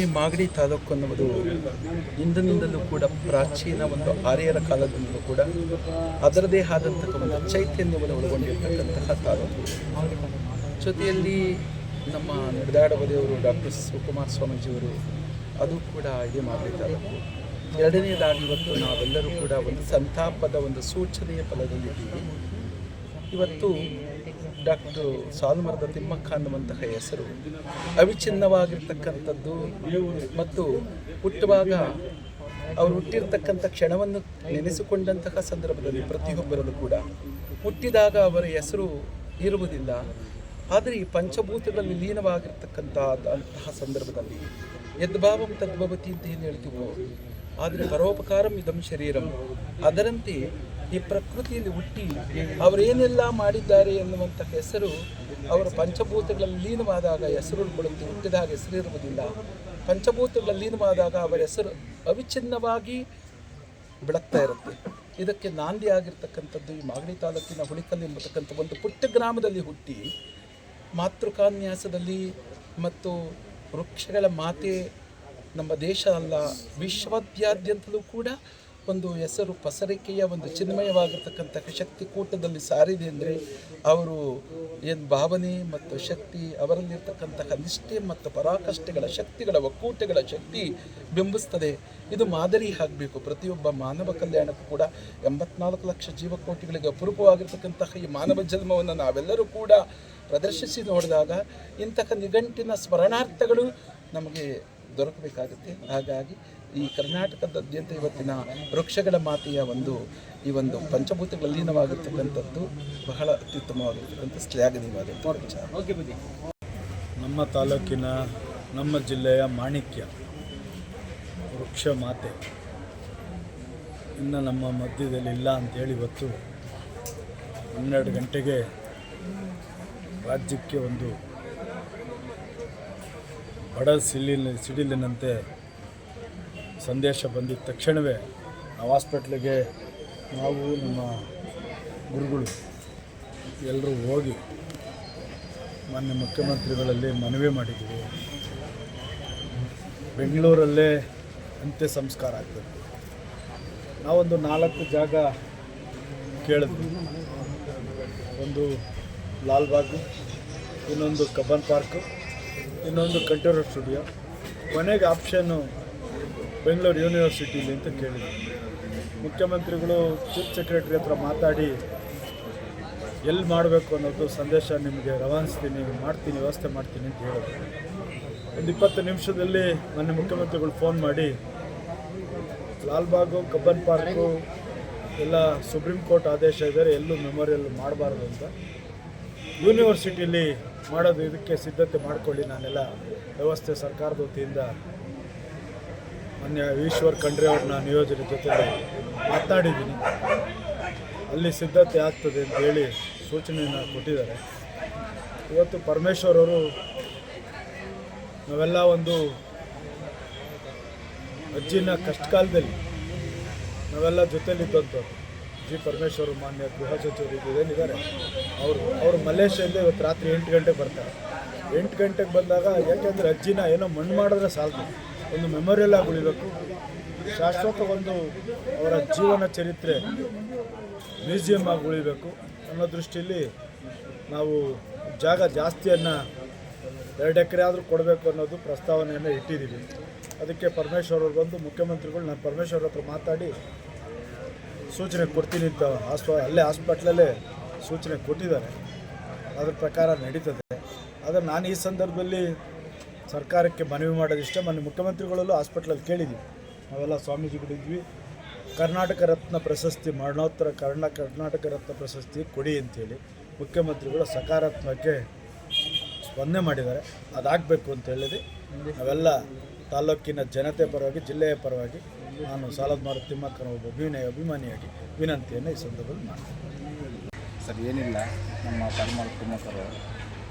ಈ ಮಾಗಡಿ ತಾಲೂಕು ಅನ್ನುವುದು ಇಂದಿನಿಂದಲೂ ಕೂಡ ಪ್ರಾಚೀನ ಒಂದು ಆರ್ಯರ ಕಾಲದಿಂದಲೂ ಕೂಡ ಅದರದೇ ಆದಂತಹ ಒಂದು ಚೈತನ್ಯವನ್ನು ಒಳಗೊಂಡಿರ್ತಕ್ಕಂತಹ ತಾಲೂಕು. ಜೊತೆಯಲ್ಲಿ ನಮ್ಮ ನಡೆದಾಡುವದೇವರು ಡಾಕ್ಟರ್ ಶಿವಕುಮಾರ ಸ್ವಾಮೀಜಿಯವರು ಅದು ಕೂಡ ಇದೇ ಮಾಗಡಿ ತಾಲೂಕು. ಎರಡನೇದಾಗಿ ಇವತ್ತು ನಾವೆಲ್ಲರೂ ಕೂಡ ಒಂದು ಸಂತಾಪದ ಒಂದು ಸೂಚನೆಯ ಫಲದಲ್ಲಿದ್ದೀವಿ. ಇವತ್ತು ಡಾಕ್ಟರ್ ಸಾಲುಮರದ ತಿಮ್ಮಕ್ಕ ಅನ್ನುವಂತಹ ಹೆಸರು ಅವಿಚ್ಛಿನ್ನವಾಗಿರ್ತಕ್ಕಂಥದ್ದು ಮತ್ತು ಹುಟ್ಟುವಾಗ ಅವರು ಹುಟ್ಟಿರ್ತಕ್ಕಂಥ ಕ್ಷಣವನ್ನು ನೆನೆಸಿಕೊಂಡಂತಹ ಸಂದರ್ಭದಲ್ಲಿ ಪ್ರತಿಯೊಬ್ಬರಲ್ಲೂ ಕೂಡ ಹುಟ್ಟಿದಾಗ ಅವರ ಹೆಸರು ಇರುವುದಿಲ್ಲ. ಆದರೆ ಈ ಪಂಚಭೂತಗಳಲ್ಲಿ ಲೀನವಾಗಿರ್ತಕ್ಕಂತಹ ಸಂದರ್ಭದಲ್ಲಿ ಯದ್ಭಾವಂ ತದ್ಭವತಿ ಅಂತ ಏನು ಹೇಳ್ತೀವೋ, ಆದರೆ ಪರೋಪಕಾರಂ ಇದಂ ಶರೀರಂ, ಅದರಂತೆ ಈ ಪ್ರಕೃತಿಯಲ್ಲಿ ಹುಟ್ಟಿ ಅವರೇನೆಲ್ಲ ಮಾಡಿದ್ದಾರೆ ಎನ್ನುವಂಥ ಹೆಸರು ಅವರ ಪಂಚಭೂತಗಳಲ್ಲಿ ಲೀನವಾದಾಗ ಹೆಸರು ಕೊಡುತ್ತೆ. ಹುಟ್ಟಿದಾಗ ಹೆಸರಿರುವುದಿಲ್ಲ. ಪಂಚಭೂತಗಳಲ್ಲಿ ಲೀನವಾದಾಗ ಅವರ ಹೆಸರು ಅವಿಚ್ಛಿನ್ನವಾಗಿ ಬೆಳಗ್ತಾ ಇರುತ್ತೆ. ಇದಕ್ಕೆ ನಾಂದಿ ಆಗಿರ್ತಕ್ಕಂಥದ್ದು ಈ ಮಾಗಡಿ ತಾಲೂಕಿನ ಹುಳಿಕಲ್ ಎಂಬತಕ್ಕಂಥ ಒಂದು ಪುಟ್ಟ ಗ್ರಾಮದಲ್ಲಿ ಹುಟ್ಟಿ ಮಾತೃಕಾನ್ಯಾಸದಲ್ಲಿ ಮತ್ತು ವೃಕ್ಷಗಳ ಮಾತೆ ನಮ್ಮ ದೇಶ ಅಲ್ಲ ವಿಶ್ವದಾದ್ಯಂತಲೂ ಕೂಡ ಒಂದು ಹೆಸರು ಪಸರಿಕೆಯ ಒಂದು ಚಿನ್ಮಯವಾಗಿರ್ತಕ್ಕಂಥ ಶಕ್ತಿಕೂಟದಲ್ಲಿ ಸಾರಿದೆ ಅಂದರೆ ಅವರು ಏನು ಭಾವನೆ ಮತ್ತು ಶಕ್ತಿ ಅವರಲ್ಲಿರ್ತಕ್ಕಂತಹ ನಿಷ್ಠೆ ಮತ್ತು ಪರಾಕಾಷ್ಠೆಗಳ ಶಕ್ತಿಗಳ ಒಕ್ಕೂಟಗಳ ಶಕ್ತಿ ಬಿಂಬಿಸ್ತದೆ. ಇದು ಮಾದರಿ ಆಗಬೇಕು. ಪ್ರತಿಯೊಬ್ಬ ಮಾನವ ಕಲ್ಯಾಣಕ್ಕೂ ಕೂಡ 84 ಲಕ್ಷ ಜೀವಕೋಟಿಗಳಿಗೆ ಅಪರೂಪವಾಗಿರ್ತಕ್ಕಂತಹ ಈ ಮಾನವ ಜನ್ಮವನ್ನು ನಾವೆಲ್ಲರೂ ಕೂಡ ಪ್ರದರ್ಶಿಸಿ ನೋಡಿದಾಗ ಇಂತಹ ನಿಘಂಟಿನ ಸ್ಮರಣಾರ್ಥಗಳು ನಮಗೆ ದೊರಕಬೇಕಾಗುತ್ತೆ. ಹಾಗಾಗಿ ಈ ಕರ್ನಾಟಕದಾದ್ಯಂತ ಇವತ್ತಿನ ವೃಕ್ಷಗಳ ಮಾತೆಯ ಈ ಒಂದು ಪಂಚಭೂತಗಳ ಲೀನವಾಗಿರ್ತಕ್ಕಂಥದ್ದು ಬಹಳ ಅತ್ಯುತ್ತಮವಾಗಿರ್ತಕ್ಕಂಥ ಶ್ಲಾಘನೀಯವಾದಂಥ ವಿಚಾರ. ನಮ್ಮ ತಾಲೂಕಿನ ನಮ್ಮ ಜಿಲ್ಲೆಯ ಮಾಣಿಕ್ಯ ವೃಕ್ಷ ಮಾತೆ ಇನ್ನು ನಮ್ಮ ಮಧ್ಯದಲ್ಲಿ ಇಲ್ಲ ಅಂತೇಳಿ ಇವತ್ತು 12 ಗಂಟೆಗೆ ರಾಜ್ಯಕ್ಕೆ ಒಂದು ಬಡ ಸಿಡಿಲಿನಂತೆ ಸಂದೇಶ ಬಂದಿದ್ದ ತಕ್ಷಣವೇ ನಾವು ಹಾಸ್ಪಿಟ್ಲಿಗೆ ನಾವು ನಮ್ಮ ಗುರುಗಳು ಎಲ್ಲರೂ ಹೋಗಿ ಮಾನ್ಯ ಮುಖ್ಯಮಂತ್ರಿಗಳಲ್ಲಿ ಮನವಿ ಮಾಡಿದ್ದೀವಿ. ಬೆಂಗಳೂರಲ್ಲೇ ಅಂತ್ಯ ಸಂಸ್ಕಾರ ಆಗ್ತದೆ. ನಾವೊಂದು 4 ಜಾಗ ಕೇಳಿದ್ವಿ. ಒಂದು ಲಾಲ್ಬಾಗು, ಇನ್ನೊಂದು ಕಬ್ಬನ್ ಪಾರ್ಕು, ಇನ್ನೊಂದು ಕಂಠೀರವ ಸ್ಟುಡಿಯೋ, ಕೊನೆಗೆ ಆಪ್ಷನ್ನು ಬೆಂಗಳೂರು ಯೂನಿವರ್ಸಿಟಿಲಿ ಅಂತ ಕೇಳಿದ್ವಿ. ಮುಖ್ಯಮಂತ್ರಿಗಳು ಚೀಫ್ ಸೆಕ್ರೆಟರಿ ಹತ್ರ ಮಾತಾಡಿ ಎಲ್ಲಿ ಮಾಡಬೇಕು ಅನ್ನೋದು ಸಂದೇಶ ನಿಮಗೆ ರವಾನಿಸ್ತೀನಿ, ವ್ಯವಸ್ಥೆ ಮಾಡ್ತೀನಿ ಅಂತ ಹೇಳಿದ್ರು. ಒಂದು 20 ನಿಮಿಷದಲ್ಲಿ ನನ್ನ ಮುಖ್ಯಮಂತ್ರಿಗಳು ಫೋನ್ ಮಾಡಿ ಲಾಲ್ಬಾಗು, ಕಬ್ಬನ್ ಪಾರ್ಕು ಎಲ್ಲ ಸುಪ್ರೀಂ ಕೋರ್ಟ್ ಆದೇಶ ಇದ್ದಾರೆ, ಎಲ್ಲೂ ಮೆಮೋರಿಯಲ್ ಮಾಡಬಾರ್ದು ಅಂತ, ಯೂನಿವರ್ಸಿಟಿಲಿ ಮಾಡೋದು ಇದಕ್ಕೆ ಸಿದ್ಧತೆ ಮಾಡಿಕೊಳ್ಳಿ, ನಾನೆಲ್ಲ ವ್ಯವಸ್ಥೆ ಸರ್ಕಾರದ ವತಿಯಿಂದ ಮಾನ್ಯ ಈಶ್ವರ್ ಖಂಡ್ರೆ ಅವ್ರನ್ನ ನಿಯೋಜನೆ ಜೊತೆ ಮಾತನಾಡಿದ್ದೀನಿ. ಅಲ್ಲಿ ಸಿದ್ಧತೆ ಆಗ್ತದೆ ಅಂತೇಳಿ ಸೂಚನೆಯನ್ನು ಕೊಟ್ಟಿದ್ದಾರೆ. ಇವತ್ತು ಪರಮೇಶ್ವರ್ ಅವರು ನಾವೆಲ್ಲ ಒಂದು ಅಜ್ಜಿನ ಕಷ್ಟಕಾಲದಲ್ಲಿ ನಾವೆಲ್ಲ ಜೊತೆಲಿದ್ದಂಥವ್ರು. ಪರಮೇಶ್ವರ್ ಮಾನ್ಯ ಗೃಹ ಸಚಿವರು ಏನಿದ್ದಾರೆ ಅವರು ಮಲೇಷ್ಯಾದಿಂದ ಇವತ್ತು ರಾತ್ರಿ 8 ಗಂಟೆಗೆ ಬರ್ತಾರೆ. 8 ಗಂಟೆಗೆ ಬಂದಾಗ ಯಾಕೆಂದರೆ ಅಜ್ಜಿನ ಏನೋ ಮಣ್ಣು ಮಾಡಿದ್ರೆ ಸಾಲದು, ಒಂದು ಮೆಮೊರಿಯಲ್ ಆಗಿ ಉಳಿಬೇಕು, ಶಾಶ್ವತ ಒಂದು ಅವರ ಜೀವನ ಚರಿತ್ರೆ ಮ್ಯೂಸಿಯಂ ಆಗಿ ಉಳಿಬೇಕು ಅನ್ನೋ ದೃಷ್ಟಿಯಲ್ಲಿ ನಾವು ಜಾಗ ಜಾಸ್ತಿಯನ್ನು 2 ಎಕರೆ ಆದರೂ ಕೊಡಬೇಕು ಅನ್ನೋದು ಪ್ರಸ್ತಾವನೆಯನ್ನು ಇಟ್ಟಿದ್ದೀವಿ. ಅದಕ್ಕೆ ಪರಮೇಶ್ವರ್ ಅವರು ಬಂದು ಮುಖ್ಯಮಂತ್ರಿಗಳು ನಾನು ಪರಮೇಶ್ವರ್ ಹತ್ರ ಮಾತಾಡಿ ಸೂಚನೆ ಕೊಡ್ತೀನಿ ಅಂತ ಅಲ್ಲೇ ಹಾಸ್ಪಿಟ್ಲಲ್ಲೇ ಸೂಚನೆ ಕೊಟ್ಟಿದ್ದಾರೆ. ಅದ್ರ ಪ್ರಕಾರ ನಡೀತದೆ. ಆದರೆ ನಾನು ಈ ಸಂದರ್ಭದಲ್ಲಿ ಸರ್ಕಾರಕ್ಕೆ ಮನವಿ ಮಾಡೋದಿಷ್ಟೇ. ಮೊನ್ನೆ ಮುಖ್ಯಮಂತ್ರಿಗಳಲ್ಲೂ ಹಾಸ್ಪಿಟ್ಲಲ್ಲಿ ಕೇಳಿದ್ವಿ. ನಾವೆಲ್ಲ ಸ್ವಾಮೀಜಿಗಳಿದ್ವಿ, ಕರ್ನಾಟಕ ರತ್ನ ಪ್ರಶಸ್ತಿ ಮರಣೋತ್ತರ ಕರ್ನಾಟಕ ರತ್ನ ಪ್ರಶಸ್ತಿ ಕೊಡಿ ಅಂತೇಳಿ ಮುಖ್ಯಮಂತ್ರಿಗಳು ಸಕಾರಾತ್ಮಕಕ್ಕೆ ಸ್ಪಂದನೆ ಮಾಡಿದ್ದಾರೆ. ಅದಾಗಬೇಕು ಅಂತ ಹೇಳಿದೆ. ನಾವೆಲ್ಲ ತಾಲೂಕಿನ ಜನತೆ ಪರವಾಗಿ, ಜಿಲ್ಲೆಯ ಪರವಾಗಿ ನಾನು ಸಾಲುಮರದ ತಿಮ್ಮಕ್ಕನ ಒಬ್ಬ ಅಭಿಮಾನಿಯಾಗಿ ವಿನಂತಿಯನ್ನು ಈ ಸಂದರ್ಭದಲ್ಲಿ ಮಾಡ್ತೀನಿ. ಸರ್, ಏನಿಲ್ಲ, ನಮ್ಮ ಸಾಲುಮರದ ತಿಮ್ಮಕ್ಕರು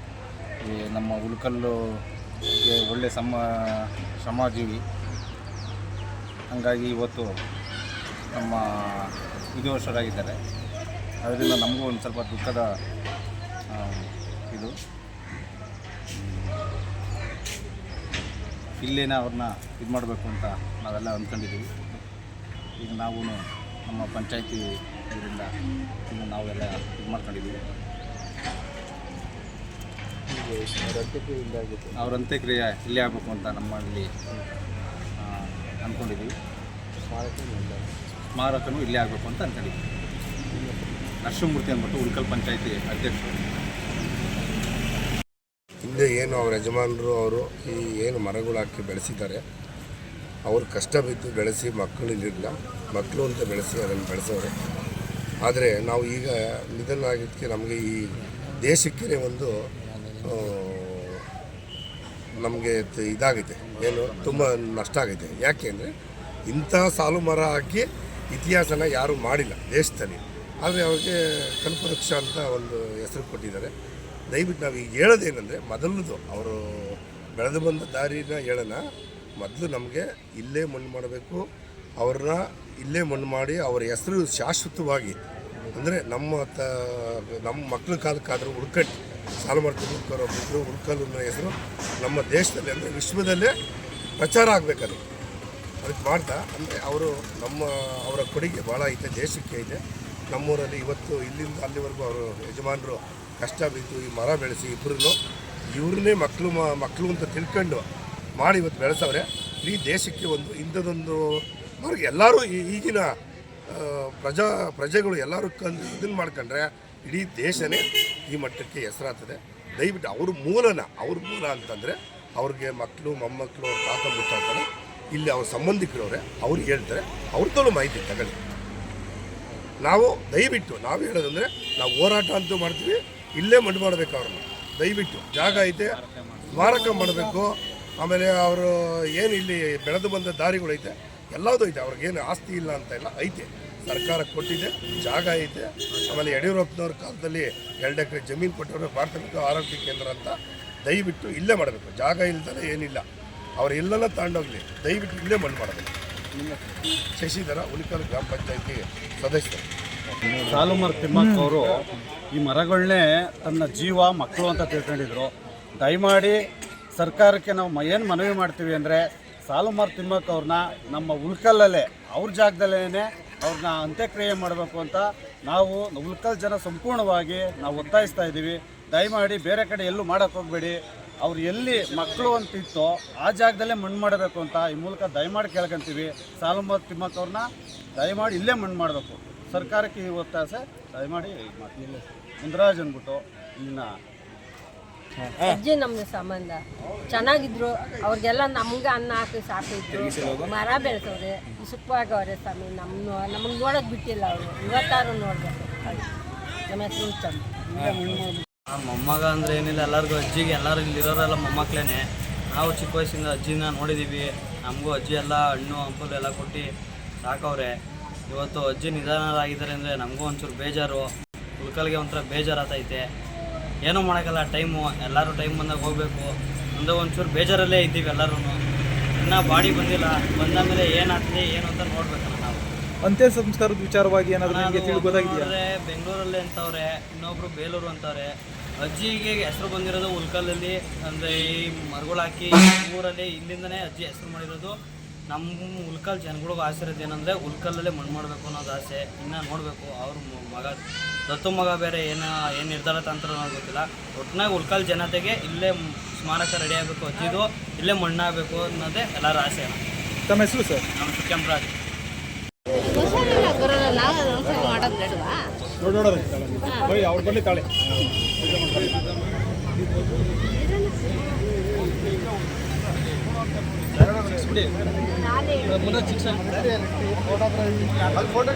ಈ ನಮ್ಮ ಉಳ್ಕಲ್ಲುಗೆ ಒಳ್ಳೆ ಶ್ರಮಜೀವಿ. ಹಾಗಾಗಿ ಇವತ್ತು ನಮ್ಮ ವಿಧಿವಶರಾಗಿದ್ದಾರೆ. ಅದರಿಂದ ನಮಗೂ ಒಂದು ಸ್ವಲ್ಪ ದುಃಖದ ಇದು ಇಲ್ಲೇನೇ ಅವ್ರನ್ನ ಇದು ಮಾಡಬೇಕು ಅಂತ ನಾವೆಲ್ಲ ಅಂದ್ಕೊಂಡಿದ್ದೀವಿ. ಈಗ ನಾವು ನಮ್ಮ ಪಂಚಾಯತಿ ಇದರಿಂದ ಇನ್ನು ನಾವೆಲ್ಲ ಇದು ಮಾಡ್ಕೊಂಡಿದ್ದೀವಿ. ಅವ್ರ ಅಂತ್ಯಕ್ರಿಯೆ ಇಲ್ಲೇ ಆಗಬೇಕು ಅಂತ ನಮ್ಮಲ್ಲಿ ಅಂದ್ಕೊಂಡಿದ್ದೀವಿ. ಸ್ಮಾರಕನೂ ಇಲ್ಲೇ ಆಗಬೇಕು ಅಂತ ಅಂದ್ಕೊಂಡಿದ್ದೀವಿ. ನರಸಿಂಹಮೂರ್ತಿ ಅಂದ್ಬಿಟ್ಟು ಉಳ್ಕಲ್ ಪಂಚಾಯತಿ ಅಧ್ಯಕ್ಷರು. ಹಿಂದೆ ಏನು ಅವ್ರ ಯಜಮಾನರು ಅವರು ಈ ಏನು ಮರಗಳು ಹಾಕಿ ಬೆಳೆಸಿದ್ದಾರೆ, ಅವರು ಕಷ್ಟ ಬಿದ್ದು ಬೆಳೆಸಿ ಮಕ್ಕಳು ಇಲ್ಲಿರಲಿಲ್ಲ, ಮಕ್ಕಳು ಅಂತ ಬೆಳೆಸಿ ಅದನ್ನು ಬೆಳೆಸೋರೆ. ಆದರೆ ನಾವು ಈಗ ನಿಧನ ಆಗಿದ್ದಕ್ಕೆ ನಮಗೆ ಈ ದೇಶಕ್ಕೆ ಒಂದು ನಮಗೆ ಇದಾಗಿದೆ, ಏನು ತುಂಬ ನಷ್ಟ ಆಗಿದೆ. ಯಾಕೆ ಅಂದರೆ ಇಂಥ ಸಾಲು ಮರ ಹಾಕಿ ಇತಿಹಾಸನ ಯಾರೂ ಮಾಡಿಲ್ಲ ದೇಶದಲ್ಲಿ. ಆದರೆ ಅವ್ರಿಗೆ ಕಲ್ಪವೃಕ್ಷ ಅಂತ ಒಂದು ಹೆಸರು ಕೊಟ್ಟಿದ್ದಾರೆ. ದಯವಿಟ್ಟು ನಾವು ಈಗ ಹೇಳೋದೇನೆಂದರೆ, ಮೊದಲದು ಅವರು ಬೆಳೆದು ಬಂದ ದಾರಿನ ಹೇಳೋಣ. ಮೊದಲು ನಮಗೆ ಇಲ್ಲೇ ಮಣ್ಣು ಮಾಡಬೇಕು, ಅವ್ರನ್ನ ಇಲ್ಲೇ ಮಣ್ಣು ಮಾಡಿ ಅವರ ಹೆಸರು ಶಾಶ್ವತವಾಗಿ, ಅಂದರೆ ನಮ್ಮ ಮಕ್ಕಳ ಕಾಲಕ್ಕಾದರೂ ಉಳ್ಕಟ್ಟು ಸಾಲು ಮಾಡ್ತಿದ್ರು ಉಳ್ಕಲ್ ಅನ್ನೋ ಹೆಸರು ನಮ್ಮ ದೇಶದಲ್ಲಿ ಅಂದರೆ ವಿಶ್ವದಲ್ಲೇ ಪ್ರಚಾರ ಆಗಬೇಕದು. ಅದಕ್ಕೆ ಮಾಡ್ತಾ ಅಂದರೆ ಅವರ ಕೊಡುಗೆ ಭಾಳ ಐತೆ, ದೇಶಕ್ಕೆ ಐತೆ. ನಮ್ಮೂರಲ್ಲಿ ಇವತ್ತು ಇಲ್ಲಿಂದ ಅಲ್ಲಿವರೆಗೂ ಅವರು ಯಜಮಾನರು ಕಷ್ಟ ಬಿದ್ದು ಈ ಮರ ಬೆಳೆಸಿ ಇವ್ರನ್ನೇ ಮಕ್ಕಳು ಅಂತ ತಿಳ್ಕೊಂಡು ಮಾಡಿ ಇವತ್ತು ಬೆಳೆಸವ್ರೆ. ಇಡೀ ದೇಶಕ್ಕೆ ಒಂದು ಇಂಥದ್ದೊಂದು ಅವ್ರಿಗೆ ಎಲ್ಲರೂ ಈಗಿನ ಪ್ರಜೆಗಳು ಎಲ್ಲರೂ ಇದನ್ನು ಮಾಡ್ಕೊಂಡ್ರೆ ಇಡೀ ದೇಶನೇ ಈ ಮಟ್ಟಕ್ಕೆ ಹೆಸರಾಗ್ತದೆ. ದಯವಿಟ್ಟು ಅವ್ರ ಮೂಲ ಅಂತಂದರೆ ಅವ್ರಿಗೆ ಮಕ್ಕಳು ಮೊಮ್ಮಕ್ಕಳು ಅವ್ರ ತಾತ ಮುತ್ತಾಡ್ತಾರೆ, ಇಲ್ಲಿ ಅವ್ರ ಸಂಬಂಧಿಕರವ್ರೆ, ಅವ್ರು ಹೇಳ್ತಾರೆ, ಅವ್ರದ್ದೂ ಮಾಹಿತಿ ತಗೊಳ್ಳಿ. ನಾವು ದಯವಿಟ್ಟು ನಾವು ಹೇಳೋದಂದರೆ ನಾವು ಹೋರಾಟ ಅಂತೂ ಮಾಡ್ತೀವಿ, ಇಲ್ಲೇ ಮಣ್ಣು ಮಾಡಬೇಕು ಅವ್ರನ್ನ. ದಯವಿಟ್ಟು ಜಾಗ ಐತೆ, ಸ್ಮಾರಕ ಮಾಡಬೇಕು. ಆಮೇಲೆ ಅವರು ಏನು ಇಲ್ಲಿ ಬೆಳೆದು ಬಂದ ದಾರಿಗಳೈತೆ, ಎಲ್ಲದೂ ಐತೆ. ಅವ್ರಿಗೇನು ಆಸ್ತಿ ಇಲ್ಲ ಅಂತ ಇಲ್ಲ, ಐತೆ. ಸರ್ಕಾರ ಕೊಟ್ಟಿದೆ, ಜಾಗ ಐತೆ. ಆಮೇಲೆ ಯಡಿಯೂರಪ್ಪನವ್ರ ಕಾಲದಲ್ಲಿ 2 ಎಕರೆ ಜಮೀನು ಕೊಟ್ಟವರು ಪ್ರಾಥಮಿಕ ಆರೋಗ್ಯ ಕೇಂದ್ರ ಅಂತ. ದಯವಿಟ್ಟು ಇಲ್ಲೇ ಮಾಡಬೇಕು, ಜಾಗ ಇಲ್ದಲೇ ಏನಿಲ್ಲ. ಅವ್ರು ಎಲ್ಲೆಲ್ಲ ತಗೊಂಡೋಗ್ಲಿ, ದಯವಿಟ್ಟು ಇಲ್ಲೇ ಮಣ್ಣು ಮಾಡಬೇಕು. ಶಶಿಧರ, ಉಳಿಕಲ್ ಗ್ರಾಮ ಪಂಚಾಯತಿ ಸದಸ್ಯರು. ಸಾಲುಮರ ತಿಮ್ಮಕ್ಕ ಅವರು ಈ ಮರಗಳನ್ನೇ ತನ್ನ ಜೀವ ಮಕ್ಕಳು ಅಂತ ತಿಳ್ಕೊಂಡಿದ್ರು. ದಯಮಾಡಿ ಸರ್ಕಾರಕ್ಕೆ ನಾವು ಏನು ಮನವಿ ಮಾಡ್ತೀವಿ ಅಂದರೆ, ಸಾಲುಮರ ತಿಮ್ಮಕ್ಕ ಅವ್ರನ್ನ ನಮ್ಮ ಉಳ್ಕಲ್ಲಲ್ಲೇ ಅವ್ರ ಜಾಗದಲ್ಲೇ ಅವ್ರನ್ನ ಅಂತ್ಯಕ್ರಿಯೆ ಮಾಡಬೇಕು ಅಂತ ನಾವು ಉಳ್ಕಲ್ ಜನ ಸಂಪೂರ್ಣವಾಗಿ ನಾವು ಒತ್ತಾಯಿಸ್ತಾ ಇದ್ದೀವಿ. ದಯಮಾಡಿ ಬೇರೆ ಕಡೆ ಎಲ್ಲೂ ಮಾಡೋಕ್ಕೆ ಹೋಗಬೇಡಿ. ಅವ್ರು ಎಲ್ಲಿ ಮಕ್ಕಳು ಅಂತಿತ್ತೋ ಆ ಜಾಗದಲ್ಲೇ ಮಣ್ಣು ಮಾಡಬೇಕು ಅಂತ ಈ ಮೂಲಕ ದಯಮಾಡಿ ಕೇಳ್ಕೊಂತೀವಿ. ಸಾಲುಮರ ತಿಮ್ಮಕ್ಕ ಅವ್ರನ್ನ ದಯಮಾಡಿ ಇಲ್ಲೇ ಮಣ್ಣು ಮಾಡಬೇಕು. ಸರ್ಕಾರಕ್ಕೆ ಈ ಒತ್ತಾಸೆ ದಯಮಾಡಿ ಮುಂದರಾಜ್ ಅಂದ್ಬಿಟ್ಟು ಇಲ್ಲಿನ ಅಜ್ಜಿ ನಮ್ದು ಸಂಬಂಧ ಚೆನ್ನಾಗಿದ್ರು. ಅವ್ರಿಗೆಲ್ಲ ನಮ್ಗೆ ಅನ್ನ ಹಾಕಿ ಸಾಕಿದ್ರು, ಮರ ಬೆಳೆಸೋರೆ, ಸುಖವಾಗವ್ರೆ ಸ್ವಾಮಿ. ನಮಗೆ ನೋಡೋಕೆ ಬಿಟ್ಟಿಲ್ಲ ಅವರು. ಇವತ್ತಾರು ನೋಡ್ಬೇಕು. ನಮ್ಮ ಹೆಸರು ಚಂದ. ಮೊಮ್ಮಗ ಅಂದರೆ ಏನಿಲ್ಲ, ಎಲ್ಲರಿಗೂ ಅಜ್ಜಿಗೆ ಎಲ್ಲರೂ ಇಲ್ಲಿರೋರೆಲ್ಲ ಮೊಮ್ಮಕ್ಕಳೇ. ನಾವು ಚಿಕ್ಕ ವಯಸ್ಸಿಂದ ಅಜ್ಜಿನ ನೋಡಿದ್ದೀವಿ. ನಮಗೂ ಅಜ್ಜಿ ಎಲ್ಲ ಹಣ್ಣು ಹಂಪಲು ಎಲ್ಲ ಕೊಟ್ಟು ಸಾಕವ್ರೆ. ಇವತ್ತು ಅಜ್ಜಿ ನಿಧಾನರಾಗಿದ್ದಾರೆ ಅಂದರೆ ನಮಗೂ ಒಂಚೂರು ಬೇಜಾರು. ಉಳ್ಕಲ್ಗೆ ಒಂಥರ ಬೇಜಾರಾತೈತೆ. ಏನೂ ಮಾಡೋಕ್ಕಲ್ಲ, ಟೈಮು ಎಲ್ಲರೂ ಟೈಮ್ ಬಂದಾಗ ಹೋಗಬೇಕು ಅಂದರೆ ಒಂಚೂರು ಬೇಜಾರಲ್ಲೇ ಇದ್ದೀವಿ ಎಲ್ಲರೂ. ಇನ್ನೂ ಬಾಡಿ ಬಂದಿಲ್ಲ, ಬಂದಾದಮೇಲೆ ಏನಾಗ್ತದೆ ಏನು ಅಂತ ನೋಡ್ಬೇಕಲ್ಲ ನಾವು. ಅಂತ್ಯ ಸಂಸ್ಕಾರದ ವಿಚಾರವಾಗಿ ಏನಾದರೂ ನಿಮಗೆ ತಿಳಿಗೋದಾಗಿದೆಯಾ? ಬೆಂಗಳೂರಲ್ಲಿ ಅಂತವ್ರೆ, ಇನ್ನೊಬ್ರು ಬೇಲೂರು ಅಂತವ್ರೆ. ಅಜ್ಜಿಗೆ ಹೆಸರು ಬಂದಿರೋದು ಉಳ್ಕಲ್ಲಲ್ಲಿ, ಅಂದರೆ ಈ ಮರಗಳು ಹಾಕಿ ಊರಲ್ಲಿ ಇಲ್ಲಿಂದನೇ ಅಜ್ಜಿ ಹೆಸರು ಮಾಡಿರೋದು. ನಮ್ಮ ಉಳ್ಕಲ್ ಜನಗಳಿಗೂ ಆಸೆ ಇರೋದು ಏನಂದರೆ ಉಳ್ಕಲ್ಲಲ್ಲೇ ಮಣ್ಣು ಮಾಡಬೇಕು ಅನ್ನೋದು ಆಸೆ. ಇನ್ನು ನೋಡಬೇಕು ಅವ್ರ ಮಗ ದತ್ತು ಮಗ ಬೇರೆ ಏನು ನಿರ್ಧಾರ ತಂತ್ರ ಗೊತ್ತಿಲ್ಲ. ಒಟ್ಟಿನಾಗ ಉಳ್ಕಲ್ ಜನತೆಗೆ ಇಲ್ಲೇ ಸ್ಮಾರಕ ರೆಡಿ ಆಗಬೇಕು, ಅಜ್ಜಿದು ಇಲ್ಲೇ ಮಣ್ಣಾಗಬೇಕು ಅನ್ನೋದೇ ಎಲ್ಲರ ಆಸೆ. ತಮ್ಮ ಹೆಸರು ಸರ್? ನಮ್ಮ ಕೆಂಪರಾಜ್. ಅವ್ರ ಬಳಿ ತಾಳೆ ಫೋಟೋ